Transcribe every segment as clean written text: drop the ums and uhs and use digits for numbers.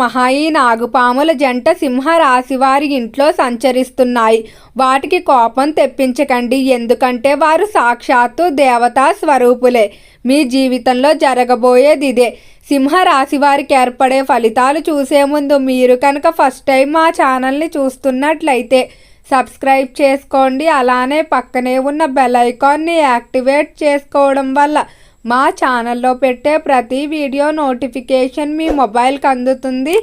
మహాయి నాగుపాముల జంట సింహరాశి వారి ఇంట్లో సంచరిస్తున్నాయి. వాటికి కోపం తెప్పించకండి, ఎందుకంటే వారు సాక్షాత్తు దేవతా స్వరూపులే. మీ జీవితంలో జరగబోయేది ఇదే. సింహరాశి వారికి ఏర్పడే ఫలితాలు చూసే ముందు మీరు కనుక ఫస్ట్ టైం మా ఛానల్ని చూస్తున్నట్లయితే సబ్స్క్రైబ్ చేసుకోండి. అలానే పక్కనే ఉన్న బెల్ ఐకాన్ని యాక్టివేట్ చేసుకోవడం వల్ల మా ఛానల్లో పెట్టే ప్రతి వీడియో నోటిఫికేషన్ మీ మొబైల్కి అందుతుంది.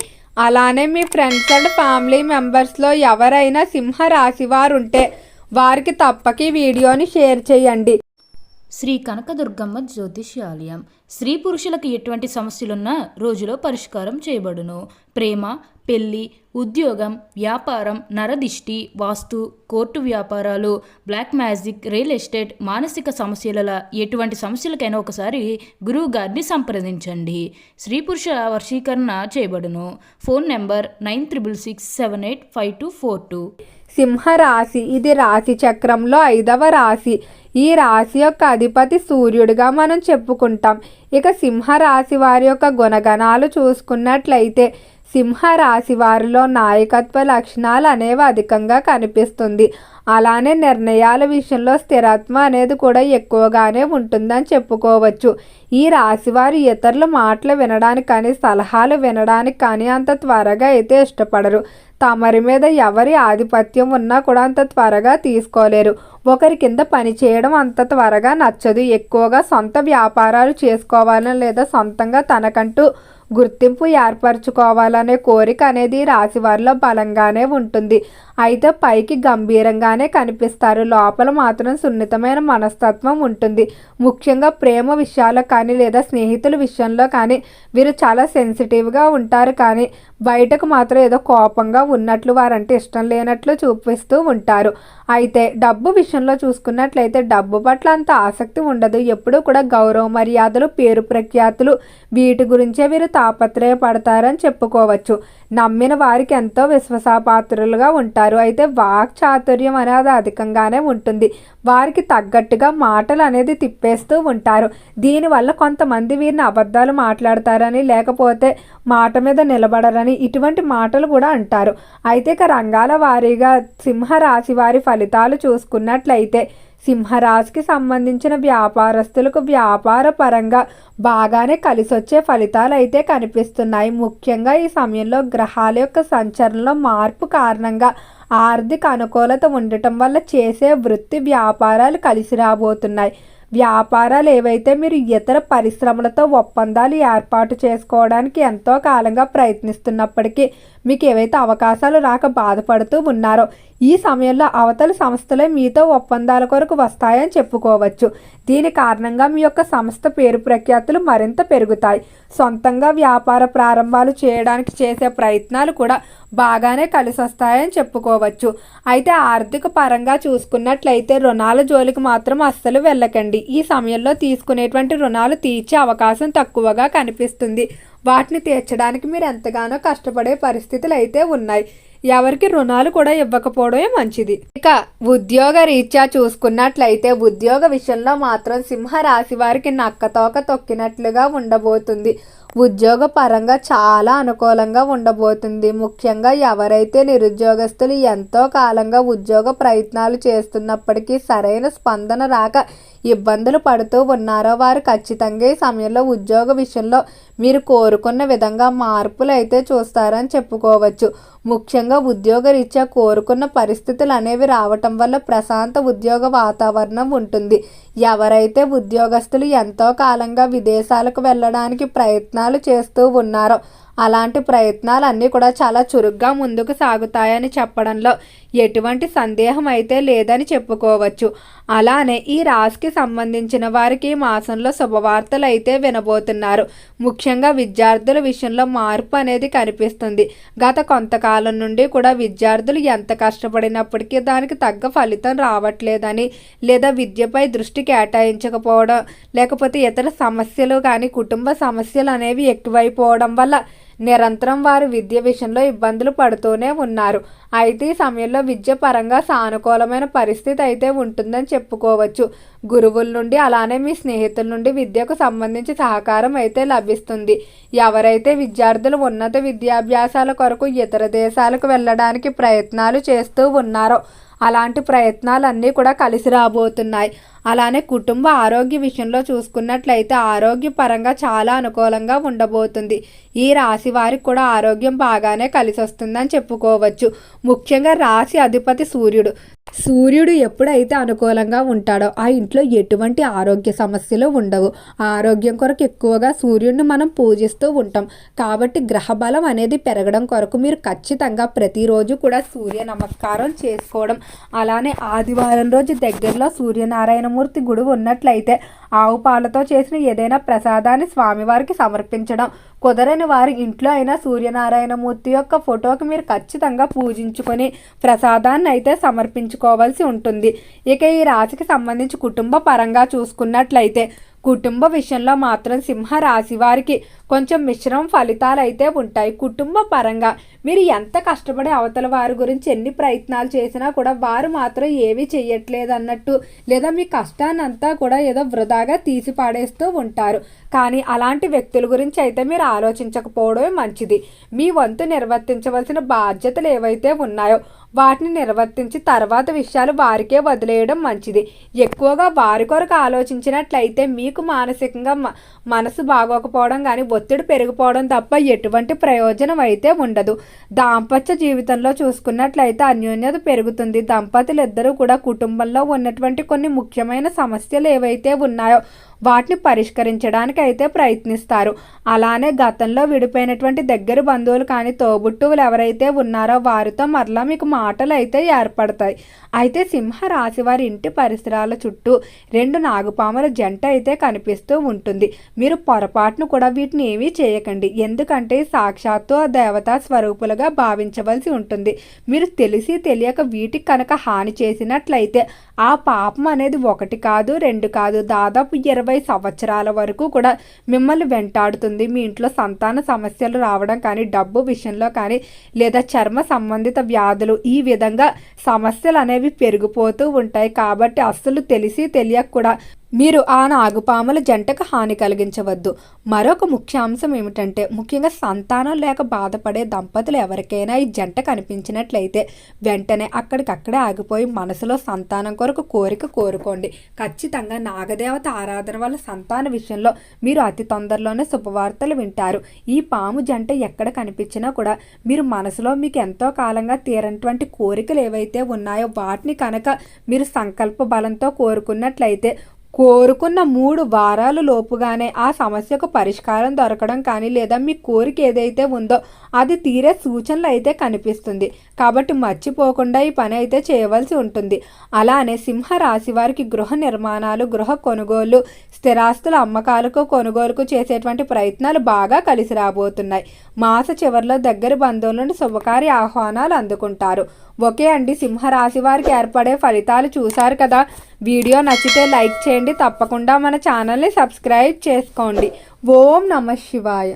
అలానే మీ ఫ్రెండ్స్ అండ్ ఫ్యామిలీ మెంబర్స్లో ఎవరైనా సింహరాశి వారు ఉంటే వారికి తప్పక ఈ వీడియోని షేర్ చేయండి. శ్రీ కనకదుర్గమ్మ జ్యోతిష్యాలయం. స్త్రీ పురుషులకు ఎటువంటి సమస్యలున్నా రోజులో పరిష్కారం చేయబడును. ప్రేమ, పెళ్లి, ఉద్యోగం, వ్యాపారం, నరదిష్టి, వాస్తు, కోర్టు వ్యాపారాలు, బ్లాక్ మ్యాజిక్, రియల్ ఎస్టేట్, మానసిక సమస్యల ఎటువంటి సమస్యలకైనా ఒకసారి గురువు గారిని సంప్రదించండి. స్త్రీ పురుష వశీకరణ చేయబడును. Phone number 9667785242. సింహరాశి ఇది రాశి చక్రంలో 5వ రాశి. ఈ రాశి యొక్క అధిపతి సూర్యుడిగా మనం చెప్పుకుంటాం. ఇక సింహరాశి వారి యొక్క గుణగణాలు చూసుకున్నట్లయితే సింహరాశి వారిలో నాయకత్వ లక్షణాలు అనేవి అధికంగా కనిపిస్తుంది. అలానే నిర్ణయాల విషయంలో స్థిరత్వం అనేది కూడా ఎక్కువగానే ఉంటుందని చెప్పుకోవచ్చు. ఈ రాశి వారు ఇతరుల మాటలు వినడానికి కానీ సలహాలు వినడానికి కానీ అంత త్వరగా అయితే ఇష్టపడరు. తమరి మీద ఎవరి ఆధిపత్యం ఉన్నా కూడా అంత త్వరగా తీసుకోలేరు. ఒకరి కింద పని చేయడం అంత త్వరగా నచ్చదు. ఎక్కువగా సొంత వ్యాపారాలు చేసుకోవాలని లేదా సొంతంగా తనకంటూ గుర్తింపు ఏర్పరచుకోవాలనే కోరిక అనేది రాశి వారిలో బలంగానే ఉంటుంది. అయితే పైకి గంభీరంగానే కనిపిస్తారు. లోపల మాత్రం సున్నితమైన మనస్తత్వం ఉంటుంది. ముఖ్యంగా ప్రేమ విషయాల్లో కానీ లేదా స్నేహితుల విషయంలో కానీ వీరు చాలా సెన్సిటివ్గా ఉంటారు. కానీ బయటకు మాత్రం ఏదో కోపంగా ఉన్నట్లు, వారంటే ఇష్టం లేనట్లు చూపిస్తూ ఉంటారు. అయితే డబ్బు విషయంలో చూసుకున్నట్లయితే డబ్బు పట్ల అంత ఆసక్తి ఉండదు. ఎప్పుడూ కూడా గౌరవ మర్యాదలు, పేరు ప్రఖ్యాతులు వీటి గురించే వీరు తాపత్రయపడతారని చెప్పుకోవచ్చు. నమ్మిన వారికి ఎంతో విశ్వాసపాత్రులుగా ఉంటారు. అయితే వాక్ చాతుర్యం అనేది అధికంగానే ఉంటుంది. వారికి తగ్గట్టుగా మాటలు అనేది తిప్పేస్తూ ఉంటారు. దీనివల్ల కొంతమంది వీరిని అబద్ధాలు మాట్లాడతారని, లేకపోతే మాట మీద నిలబడరని ఇటువంటి మాటలు కూడా అంటారు. అయితే ఇక రంగాల వారీగా సింహరాశి వారి ఫలితాలు చూసుకున్నట్లయితే సింహరాశికి సంబంధించిన వ్యాపారస్తులకు వ్యాపార పరంగా బాగానే కలిసొచ్చే ఫలితాలు అయితే కనిపిస్తున్నాయి. ముఖ్యంగా ఈ సమయంలో గ్రహాల యొక్క సంచరణలో మార్పు కారణంగా ఆర్థిక అనుకూలత ఉండటం వల్ల చేసే వృత్తి వ్యాపారాలు కలిసి రాబోతున్నాయి. వ్యాపారాలు ఏవైతే మీరు ఇతర పరిశ్రమలతో ఒప్పందాలు ఏర్పాటు చేసుకోవడానికి ఎంతో కాలంగా ప్రయత్నిస్తున్నప్పటికీ మీకు ఏవైతే అవకాశాలు రాక బాధపడుతూ ఉన్నారో ఈ సమయంలో అవతలి సంస్థలే మీతో ఒప్పందాల కొరకు వస్తాయని చెప్పుకోవచ్చు. దీని కారణంగా మీ యొక్క సంస్థ పేరు ప్రఖ్యాతులు మరింత పెరుగుతాయి. సొంతంగా వ్యాపార ప్రారంభాలు చేయడానికి చేసే ప్రయత్నాలు కూడా బాగానే కలిసి వస్తాయని చెప్పుకోవచ్చు. అయితే ఆర్థిక పరంగా చూసుకున్నట్లయితే రుణాల జోలికి మాత్రం అస్సలు వెళ్ళకండి. ఈ సమయంలో తీసుకునేటువంటి రుణాలు తీర్చే అవకాశం తక్కువగా కనిపిస్తుంది. వాటిని తీర్చడానికి మీరు ఎంతగానో కష్టపడే పరిస్థితులు అయితే ఉన్నాయి. ఎవరికి రుణాలు కూడా ఇవ్వకపోవడమే మంచిది. ఇక ఉద్యోగ రీత్యా చూసుకున్నట్లయితే ఉద్యోగ విషయంలో మాత్రం సింహరాశి వారికి నక్కతోక తొక్కినట్లుగా ఉండబోతుంది. ఉద్యోగ పరంగా చాలా అనుకూలంగా ఉండబోతుంది. ముఖ్యంగా ఎవరైతే నిరుద్యోగస్తులు ఎంతో కాలంగా ఉద్యోగ ప్రయత్నాలు చేస్తున్నప్పటికీ సరైన స్పందన రాక ఇబ్బందులు పడుతూ ఉన్నారో వారు ఖచ్చితంగా ఈ సమయంలో ఉద్యోగ విషయంలో మీరు కోరుకున్న విధంగా మార్పులు అయితే చూస్తారని చెప్పుకోవచ్చు. ముఖ్యంగా ఉద్యోగ రీత్యా కోరుకున్న పరిస్థితులు అనేవి రావటం వల్ల ప్రశాంత ఉద్యోగ వాతావరణం ఉంటుంది. ఎవరైతే ఉద్యోగస్తులు ఎంతో కాలంగా విదేశాలకు వెళ్ళడానికి ప్రయత్నాలు చేస్తూ ఉన్నారో అలాంటి ప్రయత్నాలన్నీ కూడా చాలా చురుగ్గా ముందుకు సాగుతాయని చెప్పడంలో ఎటువంటి సందేహం అయితే లేదని చెప్పుకోవచ్చు. అలానే ఈ రాశికి సంబంధించిన వారికి ఈ మాసంలో శుభవార్తలు అయితే వినబోతున్నారు. ముఖ్యంగా విద్యార్థుల విషయంలో మార్పు అనేది కనిపిస్తుంది. గత కొంతకాలం నుండి కూడా విద్యార్థులు ఎంత కష్టపడినప్పటికీ దానికి తగ్గ ఫలితం రావట్లేదని, లేదా విద్యపై దృష్టి కేటాయించకపోవడం, లేకపోతే ఇతర సమస్యలు కానీ కుటుంబ సమస్యలు అనేవి ఎక్కువైపోవడం వల్ల నిరంతరం వారు విద్య విషయంలో ఇబ్బందులు పడుతూనే ఉన్నారు. అయితే ఈ సమయంలో విద్య పరంగా సానుకూలమైన పరిస్థితి అయితే ఉంటుందని చెప్పుకోవచ్చు. గురువుల నుండి అలానే మీ స్నేహితుల నుండి విద్యకు సంబంధించి సహకారం అయితే లభిస్తుంది. ఎవరైతే విద్యార్థులు ఉన్నత విద్యాభ్యాసాల కొరకు ఇతర దేశాలకు వెళ్ళడానికి ప్రయత్నాలు చేస్తూ ఉన్నారో అలాంటి ప్రయత్నాలన్నీ కూడా కలిసి రాబోతున్నాయి. అలానే కుటుంబ ఆరోగ్య విషయంలో చూసుకున్నట్లయితే ఆరోగ్యపరంగా చాలా అనుకూలంగా ఉండబోతుంది. ఈ రాశి వారికి కూడా ఆరోగ్యం బాగానే కలిసి వస్తుందని చెప్పుకోవచ్చు. ముఖ్యంగా రాశి అధిపతి సూర్యుడు ఎప్పుడైతే అనుకూలంగా ఉంటాడో ఆ ఇంట్లో ఎటువంటి ఆరోగ్య సమస్యలు ఉండవు. ఆరోగ్యం కొరకు ఎక్కువగా సూర్యుడిని మనం పూజిస్తూ ఉంటాం. కాబట్టి గ్రహ బలం అనేది పెరగడం కొరకు మీరు ఖచ్చితంగా ప్రతిరోజు కూడా సూర్య నమస్కారం చేసుకోవడం, అలానే ఆదివారం రోజు దగ్గరలో సూర్యనారాయణమూర్తి గుడి ఉన్నట్లయితే ఆవు పాలతో చేసిన ఏదైనా ప్రసాదాన్ని స్వామివారికి సమర్పించడం, కుదరని వారి ఇంట్లో అయినా సూర్యనారాయణమూర్తి యొక్క ఫోటోకి మీరు ఖచ్చితంగా పూజించుకొని ప్రసాదాన్ని అయితే సమర్పించుకోవాల్సి ఉంటుంది. ఇక ఈ రాశికి సంబంధించి కుటుంబ పరంగా చూసుకున్నట్లయితే కుటుంబ విషయంలో మాత్రం సింహ రాశి వారికి కొంచెం మిశ్రమ ఫలితాలు అయితే ఉంటాయి. కుటుంబ పరంగా మీరు ఎంత కష్టపడి అవతల వారి గురించి ఎన్ని ప్రయత్నాలు చేసినా కూడా వారు మాత్రం ఏమీ చెయ్యట్లేదు అన్నట్టు, లేదా మీ కష్టాన్ని అంతా కూడా ఏదో వృధాగా తీసి పాడేస్తూ ఉంటారు. కానీ అలాంటి వ్యక్తుల గురించి అయితే మీరు ఆలోచించకపోవడమే మంచిది. మీ వంతు నిర్వర్తించవలసిన బాధ్యతలు ఏవైతే ఉన్నాయో వాటిని నిర్వర్తించి తర్వాత విషయాలు వారికే వదిలేయడం మంచిది. ఎక్కువగా వారి కొరకు ఆలోచించినట్లయితే మీకు మానసికంగా మనసు బాగోకపోవడం కానీ ఒత్తిడి పెరిగిపోవడం తప్ప ఎటువంటి ప్రయోజనం అయితే ఉండదు. దాంపత్య జీవితంలో చూసుకున్నట్లయితే అన్యోన్యత పెరుగుతుంది. దంపతులు ఇద్దరూ కూడా కుటుంబంలో ఉన్నటువంటి కొన్ని ముఖ్యమైన సమస్యలు ఏవైతే ఉన్నాయో వాటిని పరిష్కరించడానికి అయితే ప్రయత్నిస్తారు. అలానే గతంలో విడిపోయినటువంటి దగ్గర బంధువులు కానీ తోబుట్టువులు ఎవరైతే ఉన్నారో వారితో మరలా మీకు మాటలు అయితే ఏర్పడతాయి. అయితే సింహ రాశి వారి ఇంటి పరిసరాల చుట్టూ 2 నాగుపాముల జంట అయితే కనిపిస్తూ ఉంటుంది. మీరు పొరపాటును కూడా వీటిని ఏమీ చేయకండి. ఎందుకంటే సాక్షాత్తు ఆ దేవతా స్వరూపులుగా భావించవలసి ఉంటుంది. మీరు తెలిసి తెలియక వీటికి కనుక హాని చేసినట్లయితే ఆ పాపం అనేది 1 కాదు 2 కాదు దాదాపు 20 సంవత్సరాల వరకు కూడా మిమ్మల్ని వెంటాడుతుంది. మీ ఇంట్లో సంతాన సమస్యలు రావడం కానీ, డబ్బు విషయంలో కానీ, లేదా చర్మ సంబంధిత వ్యాధులు, ఈ విధంగా సమస్యలు అనేవి పెరిగిపోతూ ఉంటాయి. కాబట్టి అస్సలు తెలిసి తెలియక కూడా మీరు ఆ నాగుపాముల జంటకు హాని కలిగించవద్దు. మరొక ముఖ్య అంశం ఏమిటంటే ముఖ్యంగా సంతానం లేక బాధపడే దంపతులు ఎవరికైనా ఈ జంట కనిపించినట్లయితే వెంటనే అక్కడికక్కడే ఆగిపోయి మనసులో సంతానం కొరకు కోరుకోండి. ఖచ్చితంగా నాగదేవత ఆరాధన వల్ల సంతాన విషయంలో మీరు అతి తొందరలోనే శుభవార్తలు వింటారు. ఈ పాము జంట ఎక్కడ కనిపించినా కూడా మీరు మనసులో మీకు ఎంతో కాలంగా తీరనటువంటి కోరికలు ఏవైతే ఉన్నాయో వాటిని కనుక మీరు సంకల్ప బలంతో కోరుకున్నట్లయితే కోరుకున్న 3 వారాల లోపుగానే ఆ సమస్యకు పరిష్కారం దొరకడం కానీ, లేదా మీ కోరిక ఏదైతే ఉందో అది తీరే సూచనలు అయితే కనిపిస్తుంది. కాబట్టి మర్చిపోకుండా ఈ పని అయితే చేయవలసి ఉంటుంది. అలానే సింహ రాశి వారికి గృహ నిర్మాణాలు, గృహ కొనుగోలు, స్థిరాస్తుల అమ్మకాలకు కొనుగోలుకు చేసేటువంటి ప్రయత్నాలు బాగా కలిసి రాబోతున్నాయి. మాస చివరిలో దగ్గర బంధువుల నుండి శుభకార్య ఆహ్వానాలు అందుకుంటారు. ఓకే అండి, సింహరాశి వారికి ఏర్పడే ఫలితాలు చూశారు కదా. వీడియో నచ్చితే లైక్ చేయండి. తప్పకుండా మన ఛానల్ని సబ్స్క్రైబ్ చేసుకోండి. ఓం నమః శివాయ.